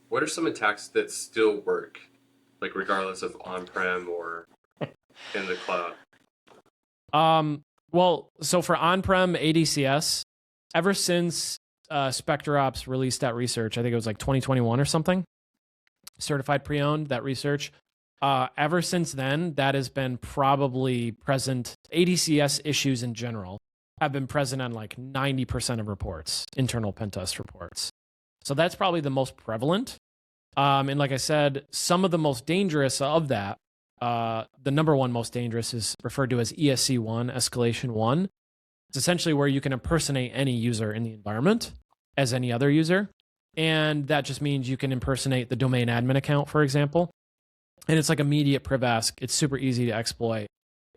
what are some attacks that still work, like regardless of on-prem or in the cloud? Well, so for on-prem ADCS, ever since SpectreOps released that research, I think it was like 2021 or something, certified pre-owned, that research. Ever since then, that has been probably present. ADCS issues in general have been present on like 90% of reports, internal pen test reports. So that's probably the most prevalent. And like I said, some of the most dangerous of that, the number one most dangerous is referred to as ESC1, escalation one. It's essentially where you can impersonate any user in the environment as any other user. And that just means you can impersonate the domain admin account, for example. And it's like immediate privask. It's super easy to exploit.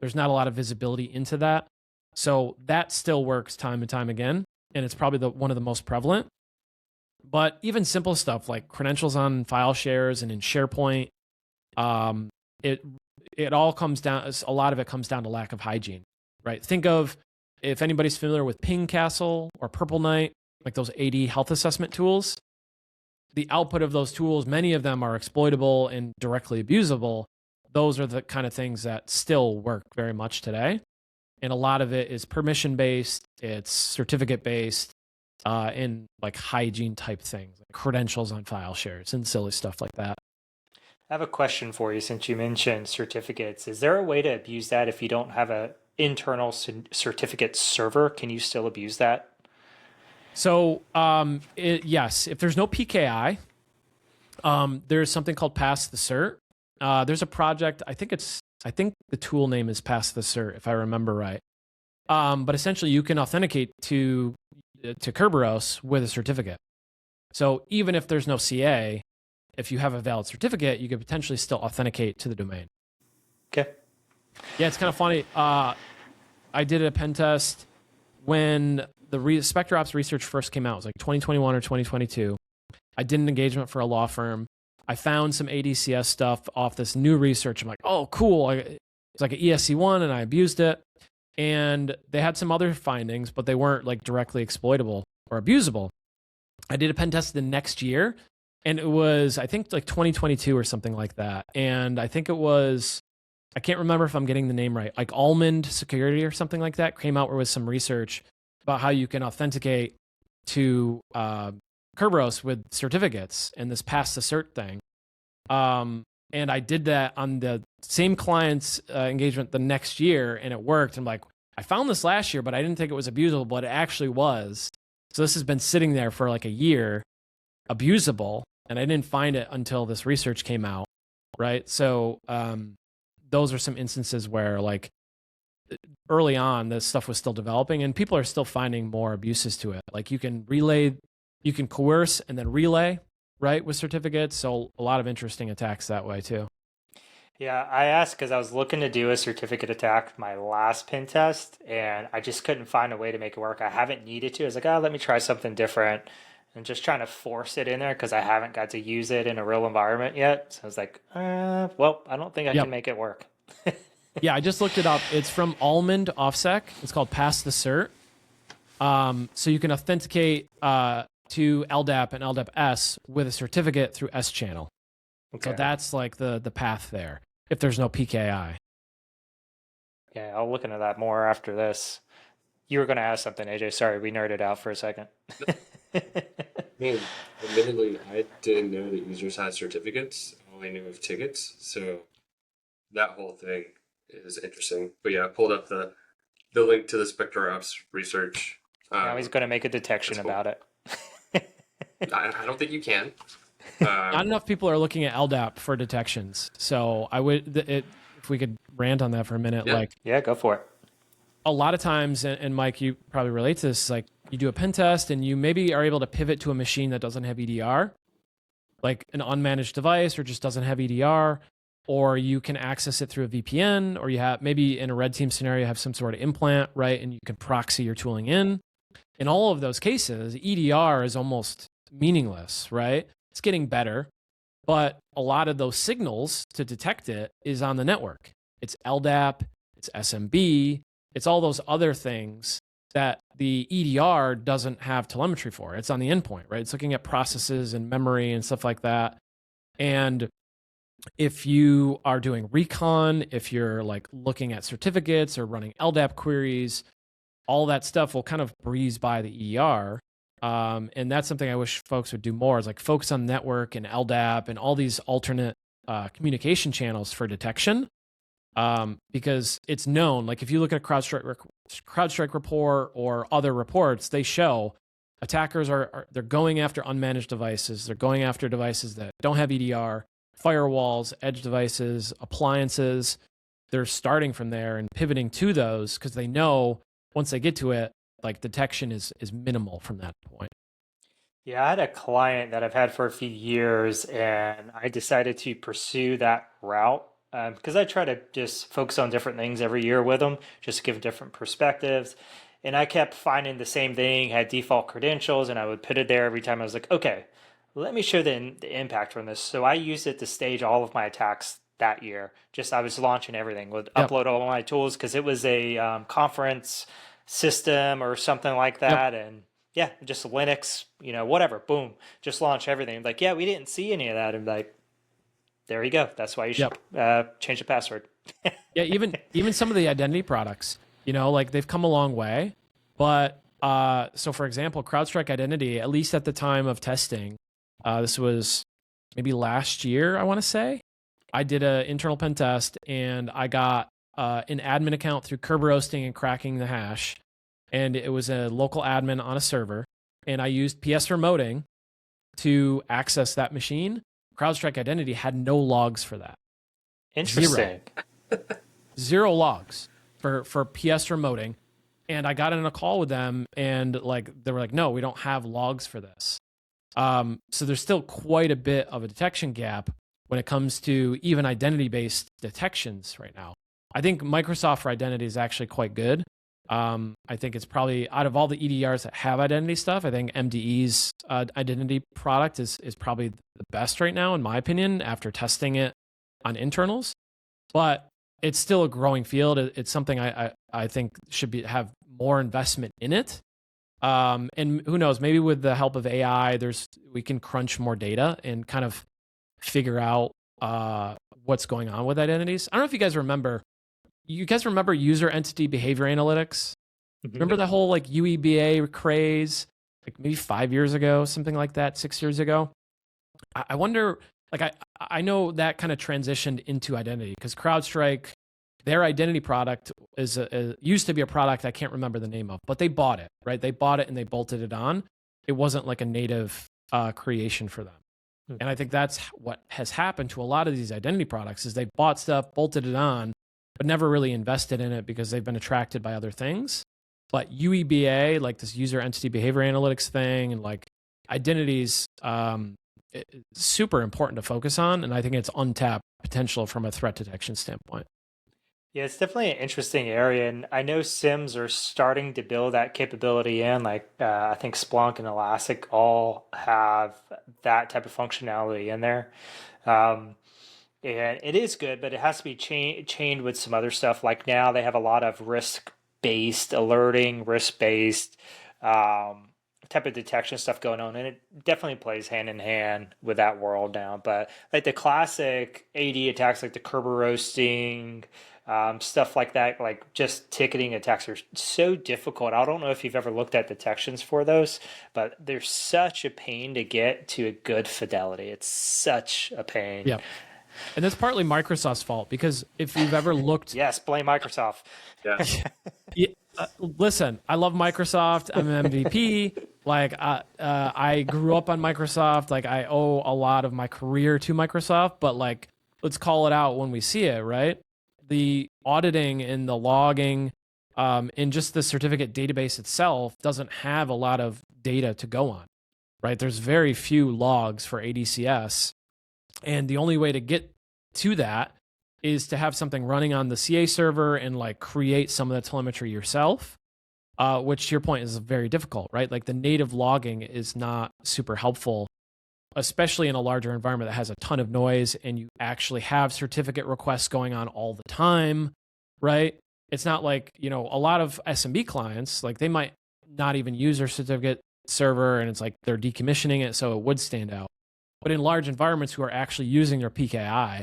There's not a lot of visibility into that. So that still works time and time again. And it's probably one of the most prevalent. But even simple stuff like credentials on file shares and in SharePoint, it all comes down, a lot of it comes down to lack of hygiene, right? Think of, if anybody's familiar with Ping Castle or Purple Knight, like those AD health assessment tools, the output of those tools, many of them are exploitable and directly abusable. Those are the kind of things that still work very much today. And a lot of it is permission-based, it's certificate-based, and like hygiene type things, like credentials on file shares and silly stuff like that. I have a question for you since you mentioned certificates. Is there a way to abuse that if you don't have an internal certificate server? Can you still abuse that? So yes, if there's no PKI, there's something called Pass the Cert. There's a project, I think the tool name is Pass the Cert, if I remember right. But essentially you can authenticate to Kerberos with a certificate. So even if there's no CA, if you have a valid certificate, you could potentially still authenticate to the domain. Okay. Yeah, it's kind of funny. I did a pen test when the SpectreOps research first came out. It was like 2021 or 2022. I did an engagement for a law firm. I found some ADCS stuff off this new research. I'm like, oh, cool. It's like an ESC1 and I abused it. And they had some other findings, but they weren't like directly exploitable or abusable. I did a pen test the next year, and it was, I think, like 2022 or something like that. And I think it was, I can't remember if I'm getting the name right, like Almond Security or something like that came out with some research about how you can authenticate to Kerberos with certificates and this Pass the Cert thing. And I did that on the same client's engagement the next year, and it worked. I'm like, I found this last year, but I didn't think it was abusable, but it actually was. So this has been sitting there for like a year, abusable, and I didn't find it until this research came out, right? So those are some instances where like early on, this stuff was still developing and people are still finding more abuses to it. Like you can coerce and then relay, right, with certificates. So a lot of interesting attacks that way too. Yeah, I asked because I was looking to do a certificate attack my last pen test, and I just couldn't find a way to make it work. I haven't needed to. I was like, oh, let me try something different, and just trying to force it in there because I haven't got to use it in a real environment yet. So I was like, well, I don't think I can make it work. Yeah, I just looked it up. It's from Almond OffSec. It's called Pass the Cert. So you can authenticate to LDAP and LDAP-S with a certificate through S-Channel. Okay. So that's like the path there, if there's no PKI. Yeah, I'll look into that more after this. You were going to ask something, AJ. Sorry, we nerded out for a second. Man, admittedly, I didn't know that users had certificates. I only knew of tickets. So that whole thing is interesting. But yeah, I pulled up the link to the SpectreOps research. Now he's going to make a detection about it. I don't think you can. Not enough people are looking at LDAP for detections. So I would, if we could rant on that for a minute, yeah, go for it. A lot of times, and Mike, you probably relate to this, like you do a pen test and you maybe are able to pivot to a machine that doesn't have EDR, like an unmanaged device or just doesn't have EDR, or you can access it through a VPN, or you have maybe in a red team scenario, you have some sort of implant, right? And you can proxy your tooling in. In all of those cases, EDR is almost meaningless, right? It's getting better, but a lot of those signals to detect it is on the network. It's LDAP, it's SMB, it's all those other things. that the EDR doesn't have telemetry for. It's on the endpoint, right? It's looking at processes and memory and stuff like that. And if you are doing recon, if you're like looking at certificates or running LDAP queries, all that stuff will kind of breeze by the EDR. And that's something I wish folks would do more, is like focus on network and LDAP and all these alternate communication channels for detection. Because it's known, like if you look at a CrowdStrike report or other reports, they show attackers they're going after unmanaged devices. They're going after devices that don't have EDR, firewalls, edge devices, appliances. They're starting from there and pivoting to those because they know once they get to it, like detection is minimal from that point. Yeah, I had a client that I've had for a few years, and I decided to pursue that route because I try to just focus on different things every year with them, just to give different perspectives. And I kept finding the same thing, had default credentials, and I would put it there every time. I was like, okay, let me show the impact from this. So I used it to stage all of my attacks that year. Just I was launching everything, would upload all my tools because it was a conference system or something like that. And yeah, just Linux, whatever, boom, just launch everything. Like, yeah, we didn't see any of that. And like, there you go. That's why you should change the password. Yeah, even some of the identity products, like they've come a long way. But so for example, CrowdStrike Identity, at least at the time of testing, this was maybe last year, I want to say, I did an internal pen test and I got an admin account through Kerber Roasting and Cracking the Hash. And it was a local admin on a server. And I used PS remoting to access that machine. CrowdStrike Identity had no logs for that. Interesting. Zero logs for PS remoting. And I got in a call with them and like they were like, no, we don't have logs for this. So there's still quite a bit of a detection gap when it comes to even identity-based detections right now. I think Microsoft for identity is actually quite good. I think it's probably, out of all the EDRs that have identity stuff, I think MDE's identity product is probably the best right now, in my opinion, after testing it on internals. But it's still a growing field. It's something I think should have more investment in it. And who knows, maybe with the help of AI, we can crunch more data and kind of figure out what's going on with identities. I don't know if you guys remember. You guys remember user entity behavior analytics? Remember the whole like UEBA craze, like maybe 5 years ago, something like that, 6 years ago? I wonder, like I know that kind of transitioned into identity because CrowdStrike, their identity product used to be a product I can't remember the name of, but they bought it, right? They bought it and they bolted it on. It wasn't like a native creation for them. And I think that's what has happened to a lot of these identity products is they bought stuff, bolted it on, but never really invested in it because they've been attracted by other things. But UEBA, like this user entity behavior analytics thing, and like identities, it's super important to focus on. And I think it's untapped potential from a threat detection standpoint. Yeah, it's definitely an interesting area, and I know SIMs are starting to build that capability in. Like, I think Splunk and Elastic all have that type of functionality in there. And it is good, but it has to be chained with some other stuff. Like now they have a lot of risk-based alerting, risk-based type of detection stuff going on. And it definitely plays hand in hand with that world now. But like the classic AD attacks, like the Kerber roasting, stuff like that, like just ticketing attacks are so difficult. I don't know if you've ever looked at detections for those, but they're such a pain to get to a good fidelity. It's such a pain. Yeah. And that's partly Microsoft's fault because if you've ever looked... Yes, blame Microsoft. Yeah. Listen, I love Microsoft. I'm an MVP. Like, I grew up on Microsoft. Like, I owe a lot of my career to Microsoft. But, like, let's call it out when we see it, right? The auditing and the logging and just the certificate database itself doesn't have a lot of data to go on, right? There's very few logs for ADCS. And the only way to get to that is to have something running on the CA server and like create some of the telemetry yourself, which to your point is very difficult, right? Like the native logging is not super helpful, especially in a larger environment that has a ton of noise and you actually have certificate requests going on all the time, right? it's not like, you know, a lot of SMB clients, like they might not even use their certificate server and it's like they're decommissioning it so it would stand out. But in large environments who are actually using their PKI,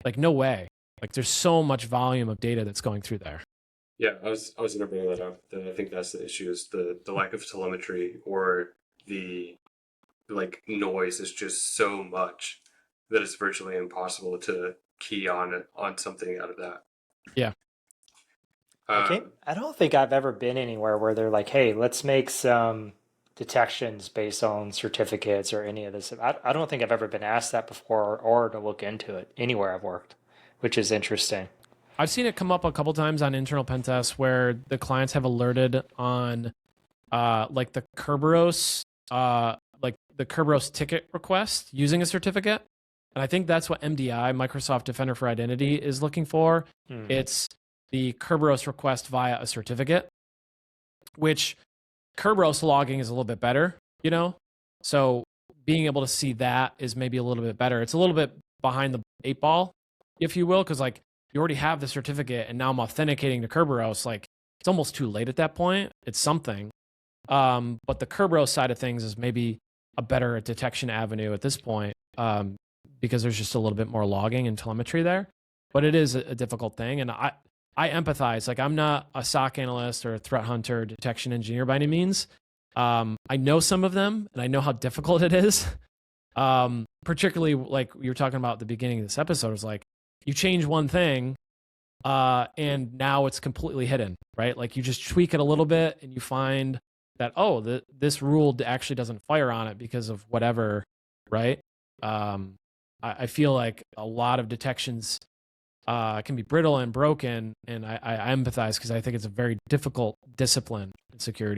like no way. Like there's so much volume of data that's going through there. Yeah, I was going to bring that up. That I think that's the issue is the lack of telemetry, or the like noise is just so much that it's virtually impossible to key on something out of that. Yeah. I don't think I've ever been anywhere where they're like, hey, let's make some detections based on certificates or any of this. I don't think I've ever been asked that before or to look into it anywhere I've worked, which is interesting. I've seen it come up a couple times on internal pen tests where the clients have alerted on like the Kerberos ticket request using a certificate. And I think that's what MDI, Microsoft Defender for Identity, is looking for. It's the Kerberos request via a certificate, which Kerberos logging is a little bit better, you know? So being able to see that is maybe a little bit better. It's a little bit behind the 8 ball, if you will, because like you already have the certificate and now I'm authenticating to Kerberos. Like it's almost too late at that point. It's something. But the Kerberos side of things is maybe a better detection avenue at this point, because there's just a little bit more logging and telemetry there. But it is a difficult thing. And I empathize. Like I'm not a SOC analyst or a threat hunter, detection engineer by any means. I know some of them and I know how difficult it is. Particularly like you were talking about at the beginning of this episode, is like you change one thing and now it's completely hidden, right? Like you just tweak it a little bit and you find that, oh, this rule actually doesn't fire on it because of whatever, right? I feel like a lot of detections can be brittle and broken, and I empathize because I think it's a very difficult discipline in security.